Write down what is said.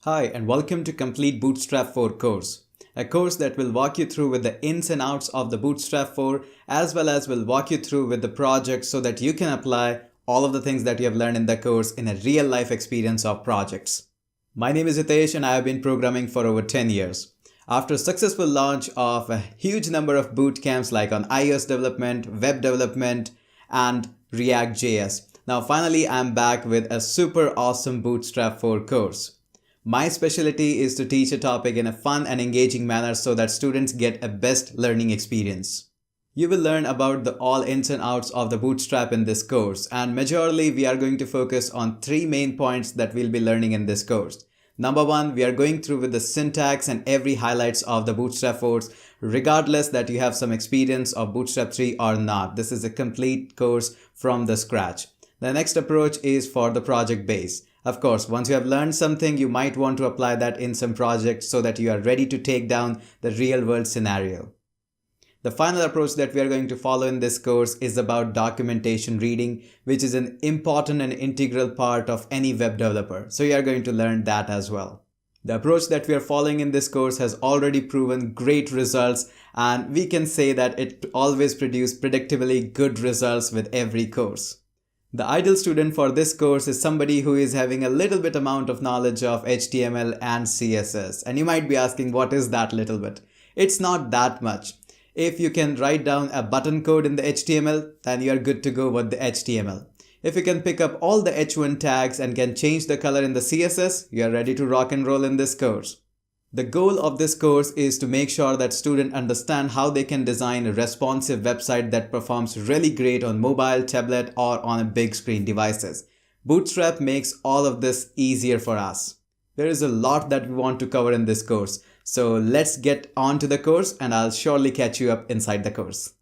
Hi, and welcome to Complete Bootstrap 4 course, a course that will walk you through with the ins and outs of the Bootstrap 4 as well as will walk you through with the project so that you can apply all of the things that you have learned in the course in a real life experience of projects. My name is Hitesh and I have been programming for over 10 years. After successful launch of a huge number of boot camps like on iOS development, web development, and React.js, now finally I'm back with a super awesome Bootstrap 4 course. My specialty is to teach a topic in a fun and engaging manner so that students get a best learning experience. You will learn about the all ins and outs of the Bootstrap in this course, and majorly we are going to focus on three main points that we'll be learning in this course. Number one, we are going through with the syntax and every highlights of the Bootstrap 4s, regardless that you have some experience of Bootstrap 3 or not. This is a complete course from the scratch. The next approach is for the project base. Of course, once you have learned something, you might want to apply that in some project so that you are ready to take down the real world scenario. The final approach that we are going to follow in this course is about documentation reading, which is an important and integral part of any web developer. So you are going to learn that as well. The approach that we are following in this course has already proven great results, and we can say that it always produces predictably good results with every course. The ideal student for this course is somebody who is having a little bit amount of knowledge of HTML and CSS. And you might be asking, what is that little bit? It's not that much. If you can write down a button code in the HTML, then you are good to go with the HTML. If you can pick up all the H1 tags and can change the color in the CSS, you are ready to rock and roll in this course. The goal of this course is to make sure that students understand how they can design a responsive website that performs really great on mobile, tablet, or on a big screen devices. Bootstrap makes all of this easier for us. There is a lot that we want to cover in this course. So let's get on to the course and I'll surely catch you up inside the course.